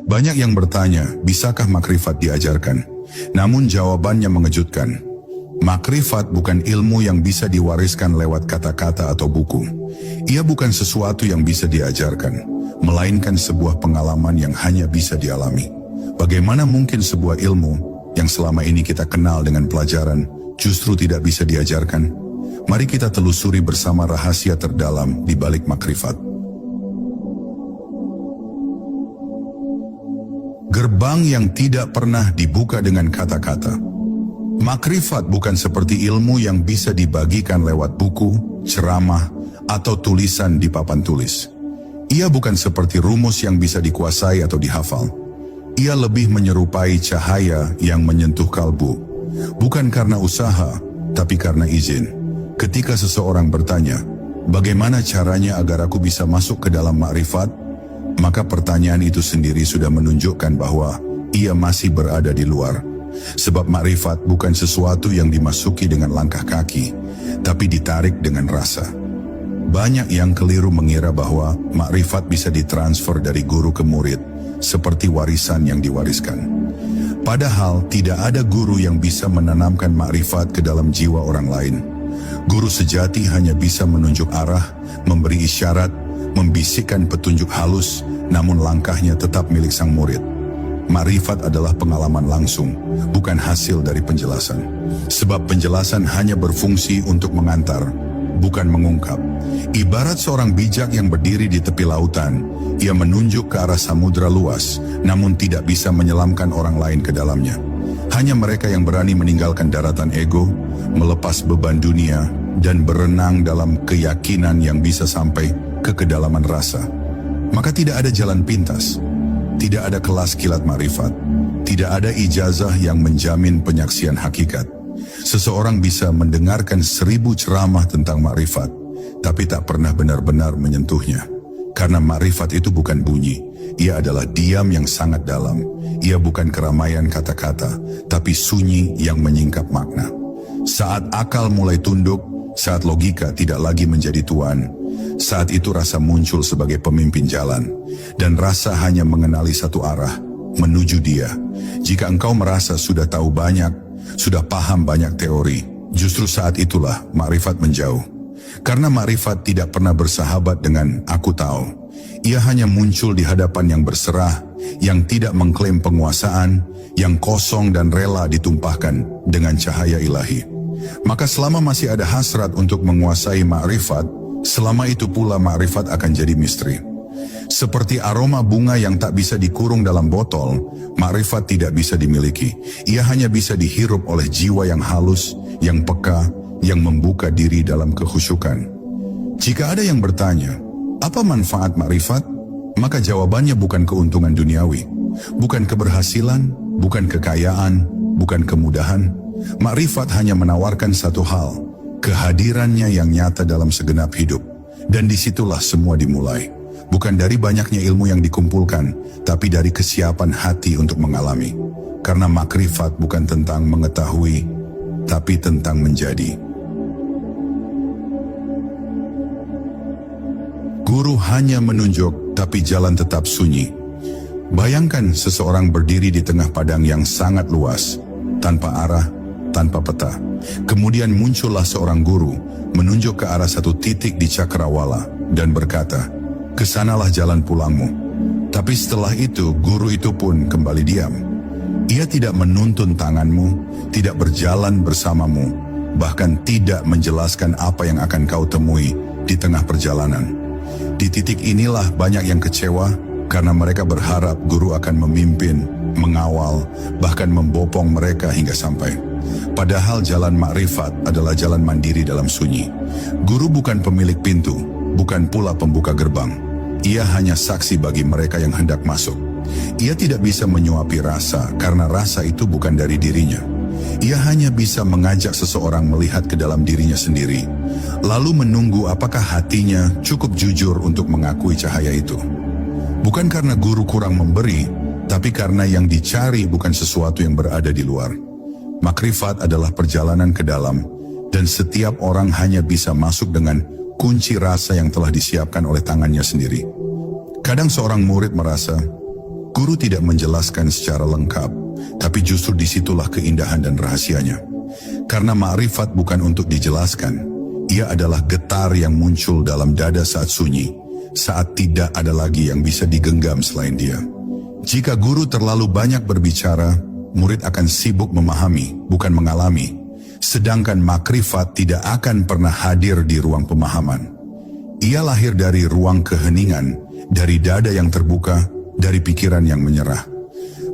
Banyak yang bertanya, bisakah makrifat diajarkan? Namun jawabannya mengejutkan. Makrifat bukan ilmu yang bisa diwariskan lewat kata-kata atau buku. Ia bukan sesuatu yang bisa diajarkan, melainkan sebuah pengalaman yang hanya bisa dialami. Bagaimana mungkin sebuah ilmu yang selama ini kita kenal dengan pelajaran justru tidak bisa diajarkan? Mari kita telusuri bersama rahasia terdalam di balik makrifat. Gerbang yang tidak pernah dibuka dengan kata-kata. Makrifat bukan seperti ilmu yang bisa dibagikan lewat buku, ceramah, atau tulisan di papan tulis. Ia bukan seperti rumus yang bisa dikuasai atau dihafal. Ia lebih menyerupai cahaya yang menyentuh kalbu. Bukan karena usaha, tapi karena izin. Ketika seseorang bertanya, bagaimana caranya agar aku bisa masuk ke dalam makrifat? Maka pertanyaan itu sendiri sudah menunjukkan bahwa ia masih berada di luar. Sebab makrifat bukan sesuatu yang dimasuki dengan langkah kaki, tapi ditarik dengan rasa. Banyak yang keliru mengira bahwa makrifat bisa ditransfer dari guru ke murid, seperti warisan yang diwariskan. Padahal tidak ada guru yang bisa menanamkan makrifat ke dalam jiwa orang lain. Guru sejati hanya bisa menunjuk arah, memberi isyarat, membisikkan petunjuk halus, namun langkahnya tetap milik sang murid. Makrifat adalah pengalaman langsung, bukan hasil dari penjelasan. Sebab penjelasan hanya berfungsi untuk mengantar, bukan mengungkap. Ibarat seorang bijak yang berdiri di tepi lautan, ia menunjuk ke arah samudra luas, namun tidak bisa menyelamkan orang lain ke dalamnya. Hanya mereka yang berani meninggalkan daratan ego, melepas beban dunia, dan berenang dalam keyakinan yang bisa sampai ke kedalaman rasa. Maka tidak ada jalan pintas, tidak ada kelas kilat makrifat, tidak ada ijazah yang menjamin penyaksian hakikat. Seseorang bisa mendengarkan 1000 ceramah tentang makrifat, tapi tak pernah benar-benar menyentuhnya. Karena makrifat itu bukan bunyi, ia adalah diam yang sangat dalam. Ia bukan keramaian kata-kata, tapi sunyi yang menyingkap makna. Saat akal mulai tunduk, saat logika tidak lagi menjadi tuan, saat itu rasa muncul sebagai pemimpin jalan, dan rasa hanya mengenali satu arah, menuju dia. Jika engkau merasa sudah tahu banyak, sudah paham banyak teori, justru saat itulah makrifat menjauh. Karena makrifat tidak pernah bersahabat dengan aku tahu. Ia hanya muncul di hadapan yang berserah, yang tidak mengklaim penguasaan, yang kosong dan rela ditumpahkan dengan cahaya ilahi. Maka selama masih ada hasrat untuk menguasai makrifat, selama itu pula makrifat akan jadi misteri. Seperti aroma bunga yang tak bisa dikurung dalam botol, makrifat tidak bisa dimiliki. Ia hanya bisa dihirup oleh jiwa yang halus, yang peka, yang membuka diri dalam kekhusyukan. Jika ada yang bertanya, apa manfaat makrifat? Maka jawabannya bukan keuntungan duniawi, bukan keberhasilan, bukan kekayaan, bukan kemudahan. Makrifat hanya menawarkan satu hal, kehadirannya yang nyata dalam segenap hidup. Dan disitulah semua dimulai. Bukan dari banyaknya ilmu yang dikumpulkan, tapi dari kesiapan hati untuk mengalami. Karena makrifat bukan tentang mengetahui, tapi tentang menjadi. Guru hanya menunjuk, tapi jalan tetap sunyi. Bayangkan seseorang berdiri di tengah padang yang sangat luas, tanpa arah, tanpa peta. Kemudian muncullah seorang guru, menunjuk ke arah satu titik di cakrawala, dan berkata, kesanalah jalan pulangmu. Tapi setelah itu, guru itu pun kembali diam. Ia tidak menuntun tanganmu, tidak berjalan bersamamu, bahkan tidak menjelaskan apa yang akan kau temui di tengah perjalanan. Di titik inilah banyak yang kecewa, karena mereka berharap guru akan memimpin, mengawal, bahkan membopong mereka hingga sampai. Padahal jalan makrifat adalah jalan mandiri dalam sunyi. Guru bukan pemilik pintu, bukan pula pembuka gerbang. Ia hanya saksi bagi mereka yang hendak masuk. Ia tidak bisa menyuapi rasa, karena rasa itu bukan dari dirinya. Ia hanya bisa mengajak seseorang melihat ke dalam dirinya sendiri, lalu menunggu apakah hatinya cukup jujur untuk mengakui cahaya itu. Bukan karena guru kurang memberi, tapi karena yang dicari bukan sesuatu yang berada di luar. Makrifat adalah perjalanan ke dalam, dan setiap orang hanya bisa masuk dengan kunci rasa yang telah disiapkan oleh tangannya sendiri. Kadang seorang murid merasa, Guru tidak menjelaskan secara lengkap, tapi justru disitulah keindahan dan rahasianya. Karena makrifat bukan untuk dijelaskan, ia adalah getar yang muncul dalam dada saat sunyi, saat tidak ada lagi yang bisa digenggam selain dia. Jika guru terlalu banyak berbicara, murid akan sibuk memahami, bukan mengalami. Sedangkan makrifat tidak akan pernah hadir di ruang pemahaman. Ia lahir dari ruang keheningan, dari dada yang terbuka, dari pikiran yang menyerah.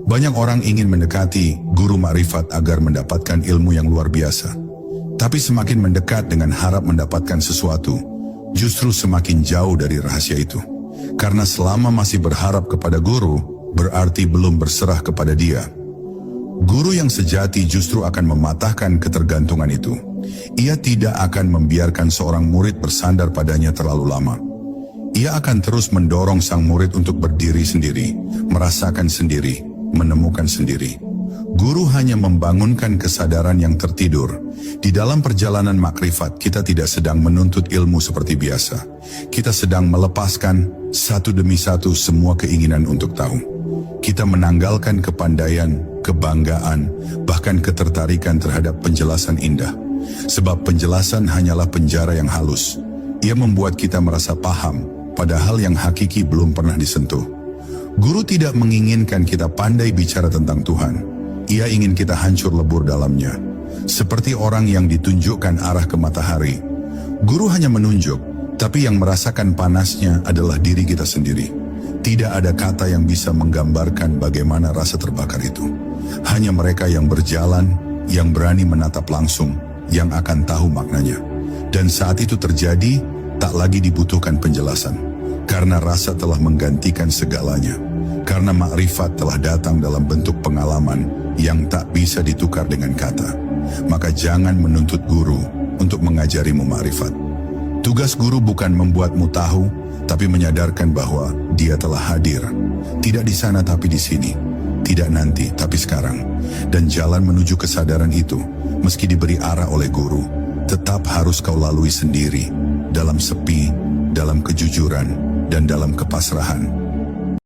Banyak orang ingin mendekati guru makrifat agar mendapatkan ilmu yang luar biasa. Tapi semakin mendekat dengan harap mendapatkan sesuatu, justru semakin jauh dari rahasia itu. Karena selama masih berharap kepada guru, berarti belum berserah kepada dia. Guru yang sejati justru akan mematahkan ketergantungan itu. Ia tidak akan membiarkan seorang murid bersandar padanya terlalu lama. Ia akan terus mendorong sang murid untuk berdiri sendiri, merasakan sendiri, menemukan sendiri. Guru hanya membangunkan kesadaran yang tertidur. Di dalam perjalanan makrifat, kita tidak sedang menuntut ilmu seperti biasa. Kita sedang melepaskan satu demi satu semua keinginan untuk tahu. Kita menanggalkan kepandaian, kebanggaan, bahkan ketertarikan terhadap penjelasan indah. Sebab penjelasan hanyalah penjara yang halus. Ia membuat kita merasa paham, padahal yang hakiki belum pernah disentuh. Guru tidak menginginkan kita pandai bicara tentang Tuhan. Ia ingin kita hancur lebur dalamnya. Seperti orang yang ditunjukkan arah ke matahari. Guru hanya menunjuk, tapi yang merasakan panasnya adalah diri kita sendiri. Tidak ada kata yang bisa menggambarkan bagaimana rasa terbakar itu. Hanya mereka yang berjalan, yang berani menatap langsung, yang akan tahu maknanya. Dan saat itu terjadi, tak lagi dibutuhkan penjelasan. Karena rasa telah menggantikan segalanya. Karena makrifat telah datang dalam bentuk pengalaman yang tak bisa ditukar dengan kata. Maka jangan menuntut guru untuk mengajarimu makrifat. Tugas guru bukan membuatmu tahu, tapi menyadarkan bahwa dia telah hadir. Tidak di sana tapi di sini. Tidak nanti tapi sekarang. Dan jalan menuju kesadaran itu, meski diberi arah oleh guru, tetap harus kau lalui sendiri. Dalam sepi, dalam kejujuran, dan dalam kepasrahan.